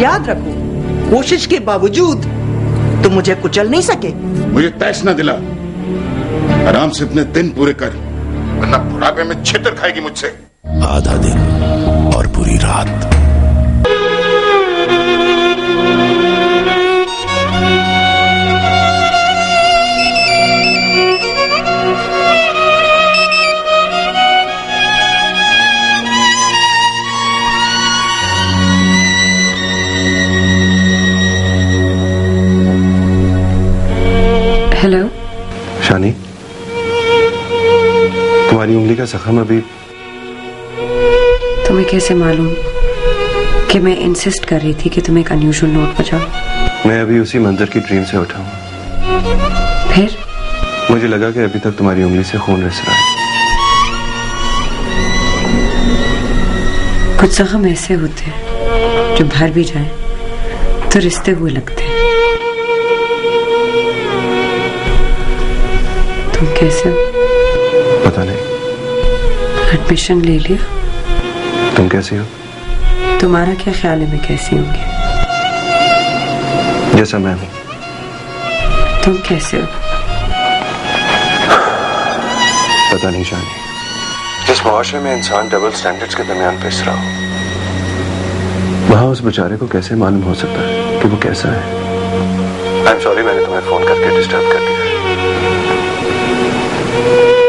याद रखो, कोशिश के बावजूद तुम मुझे कुचल नहीं सके। मुझे तैश न दिला, आराम से अपने दिन पूरे कर, वरना बुढ़ापे में छितर खाएगी मुझसे। आधा दिन और पूरी रात। हेलो शानी, तुम्हारी उंगली का जख्म अभी। तुम्हें कैसे मालूम कि मैं इंसिस्ट कर रही थी कि तुम एक अनयूजुअल नोट बजाओ? मैं अभी उसी मंजर की ड्रीम से उठा हूँ। फिर मुझे लगा कि अभी तक तुम्हारी उंगली से खून रिस रहा है। कुछ जख्म ऐसे होते हैं जो भर भी जाए तो रिश्ते हुए लगते हैं। तुम कैसे हो? पता नहीं। एडमिशन ले लिया? तुम कैसी हो? तुम्हारा क्या ख्याल है मैं कैसी होंगी? जैसा मैं हूं। तुम कैसे हो? पता नहीं शानी, जिस मुआशरे में इंसान डबल स्टैंडर्ड्स के दरमियान पिस रहा हो, वहां उस बेचारे को कैसे मालूम हो सकता है कि वो कैसा है? आई एम सॉरी, मैंने तुम्हें फोन करके डिस्टर्ब कर दिया।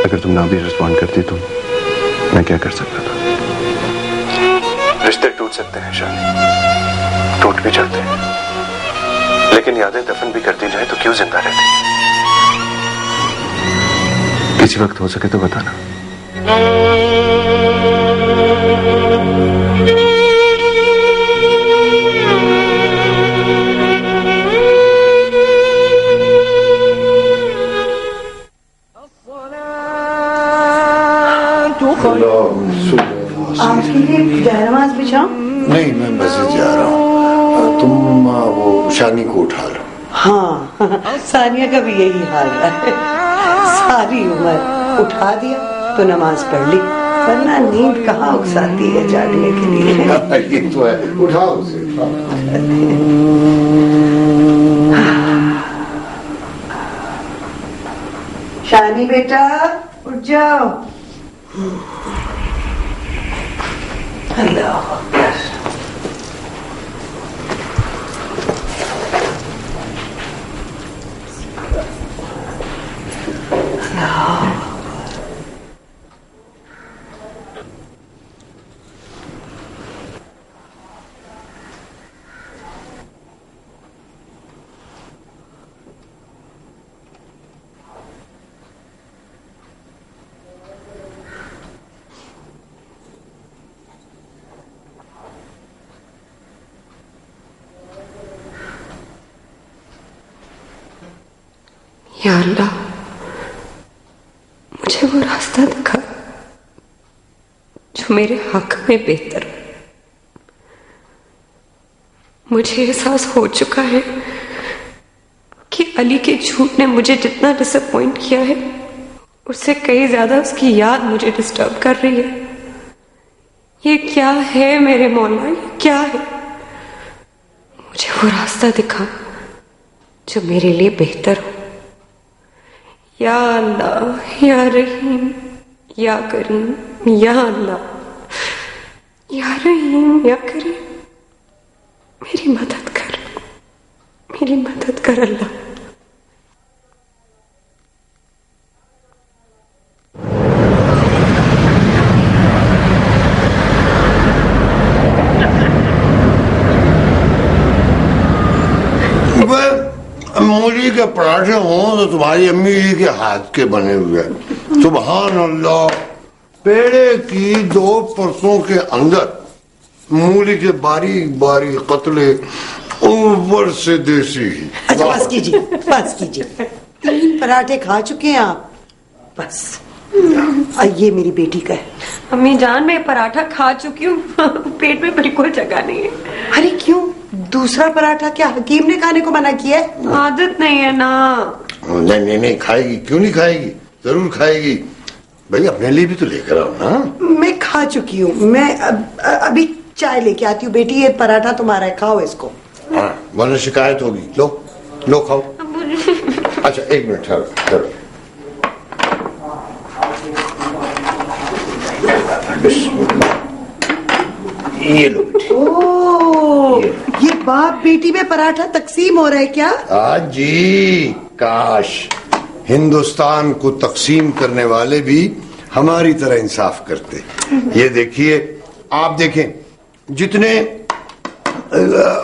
अगर तुम ना भी रिस्पॉन्ड करती तो मैं क्या कर सकता था? रिश्ते टूट सकते हैं शानी, टूट भी जाते हैं, लेकिन यादें दफन भी कर दी जाए तो क्यों जिंदा रहती है? किसी वक्त हो सके तो बताना। आपके लिए जयनमाज बिछाऊं? नहीं, मैं मस्जिद जा रहा हूँ। तुम वो शानी को उठा लो। हाँ, सानिया का भी यही हाल है। सारी उम्र उठा दिया तो नमाज पढ़ ली, वरना नींद कहाँ उकसाती है जागने के लिए। ये तो है, उठाओ उसे। शानी बेटा उठ जाओ। अल्लाह अकबर। या अल्लाह, मुझे वो रास्ता दिखा जो मेरे हक में बेहतर हो। मुझे एहसास हो चुका है कि अली के झूठ ने मुझे जितना डिसअपॉइंट किया है, उससे कई ज्यादा उसकी याद मुझे डिस्टर्ब कर रही है। ये क्या है मेरे मौला, ये क्या है? मुझे वो रास्ता दिखा जो मेरे लिए बेहतर हो। या अल्लाह, या रहीम, या करीम, या अल्लाह, या रहीम, या करीम, मेरी मदद कर, मेरी मदद कर अल्लाह। मूली के पराठे हों तो तुम्हारी अम्मी जी के हाथ के बने हुए। सुभान अल्लाह, पेड़े की 2 परसों के अंदर मूली के बारीक बारीक कतले, ऊपर से देसी। अच्छा बस कीजिए, बस कीजिए। 3 पराठे खा चुके हैं आप, बस। ये मेरी बेटी का है। अम्मी जान, मैं पराठा खा चुकी हूँ, पेट में बिल्कुल जगह नहीं है। अरे क्यों? दूसरा पराठा क्या हकीम ने खाने को मना किया है? आदत नहीं है ना। नहीं नहीं, खाएगी, क्यों नहीं खाएगी, जरूर खाएगी। भाई अपने लिए भी तो लेकर आओ ना। मैं खा चुकी हूँ। मैं अभी चाय चाय लेके आती हूँ। बेटी ये पराठा तुम्हारा है, खाओ इसको। हाँ, वरना शिकायत होगी। लो लो खाओ। अच्छा एक मिनट ठहरो ठहरो। ये लो बेटी। ओ, ये बाप बेटी में पराठा तकसीम हो रहा है क्या? आज जी, काश हिंदुस्तान को तकसीम करने वाले भी हमारी तरह इंसाफ करते। ये देखिए, आप देखें जितने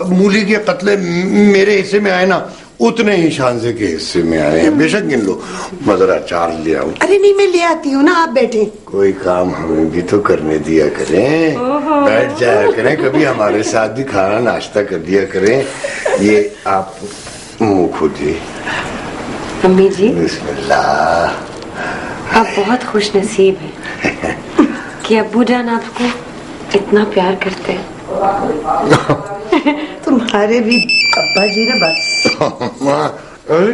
मूली के कतले मेरे हिस्से में आए ना, उतने ही शानजे के हिस्से में आए हैं। बेशक गिन लो। मैं जरा अचार ले आऊं। अरे नहीं, मैं ले आती हूँ ना, आप बैठे। कोई काम हमें भी तो करने दिया करें, बैठ जाया करें, कभी हमारे साथ भी खाना नाश्ता कर दिया करें। ये आप मुंह खोलिए। अम्मी जी, बिस्मिल्लाह। आप बहुत खुश नसीब हैं कि अब्बू जान आपको इतना प्यार करते हैं। तुम्हारे भी अब्बा जी ना बस। अरे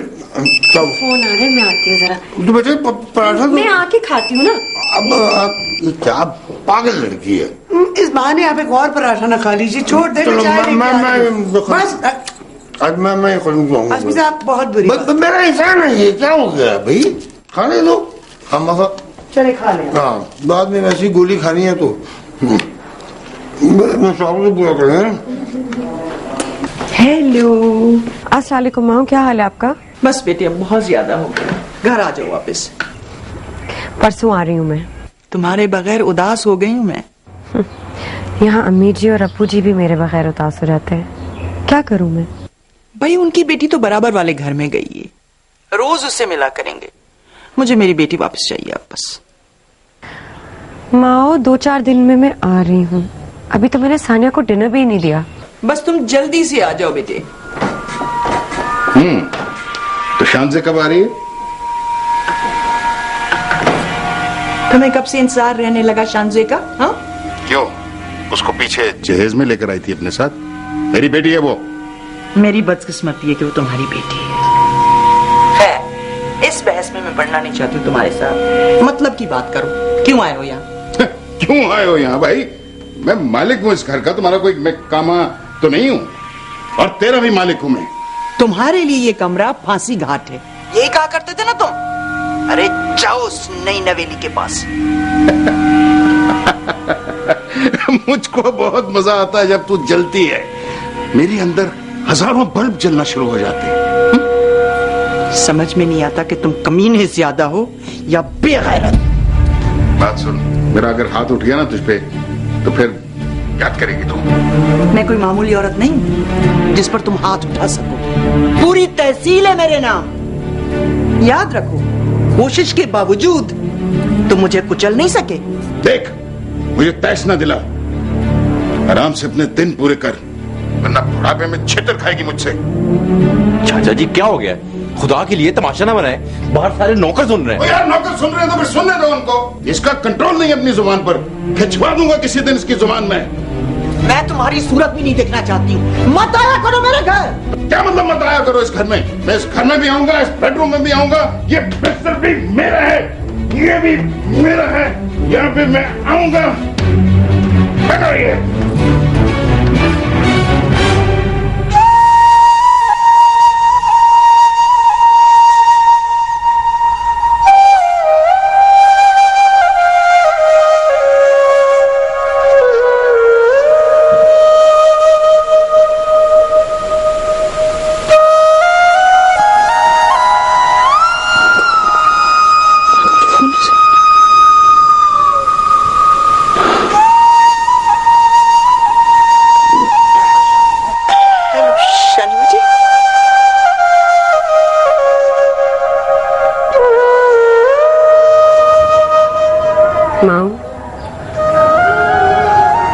फोन आ रहे, मैं आती हूँ जरा। तो बेटे पराठा मैं आके खाती हूँ ना। अब आप क्या पागल लड़की है। इस बहाने आप एक और पराठा ना खा लीजिए, छोड़ दे। चलो, चाय लेके आती हूँ। मैं- बस आज मैं खरीदूंगा। आज आप बहुत बुरी बात। मेरा एहसान है, ये क्या हो गया भाई? खाने दो हम चले खा लें। हाँ, बाद में वैसी गोली खानी है तो मैं साहब से पूरा करें। हेलो, अस्सलाम वालेकुम माँ, क्या हाल है आपका? बस बेटी अब बहुत ज्यादा हो गया, घर आ जाओ वापस। परसों आ रही हूँ मैं। तुम्हारे बगैर उदास हो गई हूँ मैं। यहाँ अम्मी जी और अप्पू जी भी मेरे बगैर उदास हो जाते हैं। क्या करूँ मैं? भाई उनकी बेटी तो बराबर वाले घर में गई है, रोज उससे मिला करेंगे। मुझे मेरी बेटी वापस चाहिए अब बस। माँ 2-4 दिन में मैं आ रही हूँ। अभी तो मैंने सानिया को डिनर भी नहीं दिया। बस तुम जल्दी से आ जाओ बेटे। तो शानजे कब आ रही है? तुम्हें कब से इंतजार रहने लगा शानजे का? हाँ, क्यों? उसको पीछे जहेज में लेकर आई थी अपने साथ। मेरी बेटी है वो। मेरी बदकिस्मती है कि वो तुम्हारी बेटी है। इस बहस में मैं पढ़ना नहीं चाहती हूँ तुम्हारे साथ। मतलब की बात करो, क्यों आए हो यहाँ? क्यों आए हो यहाँ भाई? मैं मालिक हूँ इस घर का, तुम्हारा कोई मैं कामा तो नहीं हूँ, और तेरा भी मालिक हूँ मैं। तुम्हारे लिए ये कमरा फांसी घाट है, यही कहा करते थे ना तुम। अरे जाओ उस नई नवेली के पास। मुझको बहुत मजा आता है जब तू जलती है। मेरे अंदर हजारों बल्ब जलना शुरू हो जाते हैं। समझ में नहीं आता कि तुम कमीने ज्यादा हो या बेगैरत। बात सुन, मेरा अगर हाथ उठ गया ना तुझ पे, तो फिर याद करेगी तू। मैं कोई मामूली औरत नहीं जिस पर तुम हाथ उठा सको। पूरी तहसील है मेरे नाम। याद रखो, कोशिश के बावजूद तुम मुझे कुचल नहीं सके। देख, मुझे तैस न दिला। आराम से अपने दिन पूरे कर, वरना बुढ़ापे में छितर खाएगी मुझसे। चाचा जी क्या हो गया? खुदा के लिए तमाशा ना बनाए, बाहर सारे नौकर सुन रहे ओ हैं। यार, नौकर सुन रहे हैं तो फिर सुनने दो उनको। इसका कंट्रोल नहीं अपनी जुबान पर, खिंचवा दूंगा किसी दिन इसकी जुबान में। मैं तुम्हारी सूरत भी नहीं देखना चाहती हूँ। मत आया करो मेरे घर। क्या मतलब मत आया करो इस घर में? मैं इस घर में भी आऊंगा, इस बेडरूम में भी आऊंगा। ये बिस्तर भी मेरा है, ये भी मेरा है, यहाँ पे मैं आऊंगा। बैठो ये।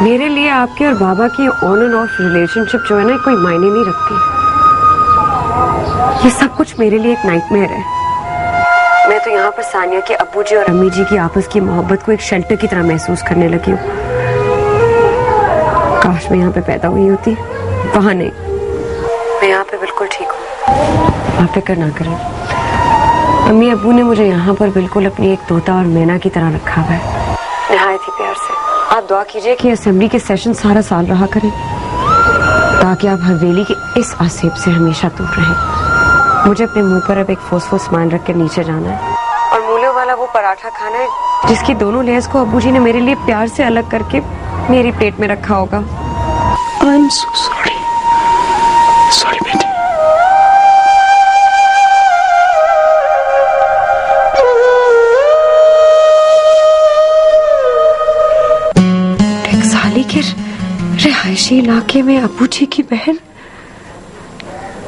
मेरे लिए आपके और बाबा की ऑन एंड ऑफ रिलेशनशिप जो है ना, कोई मायने नहीं रखती। ये सब कुछ मेरे लिए एक नाइटमेयर है। मैं तो यहाँ पर सानिया के अब्बू जी और अम्मी जी की आपस की मोहब्बत को एक शेल्टर की तरह महसूस करने लगी हूँ। काश मैं यहाँ पे पैदा हुई होती, वहां नहीं। मैं यहाँ पे बिल्कुल ठीक हूँ, आप फिक्र ना करें। अम्मी अब्बू ने मुझे यहाँ पर बिल्कुल अपनी एक तोता और मैना की तरह रखा हुआ है, निहायत ही प्यार से। आप दुआ कीजिए कि असेंबली के सेशन सारा साल रहा करें, ताकि आप हवेली के इस आसेब से हमेशा दूर रहें। मुझे अपने मुंह पर अब एक फोस मान रख कर नीचे जाना है और मूलों वाला वो पराठा खाना है जिसकी दोनों लेयर्स को अब्बू जी ने मेरे लिए प्यार से अलग करके मेरी प्लेट में रखा होगा। I am so sorry. Sorry बेटी। टकसाली के रिहायशी इलाके में अब्बू जी की बहन,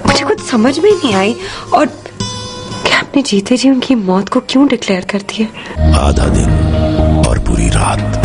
मुझे कुछ समझ में नहीं आई। और क्या आपने जीते जी उनकी मौत को क्यों डिक्लेयर कर दिया? आधा दिन और पूरी रात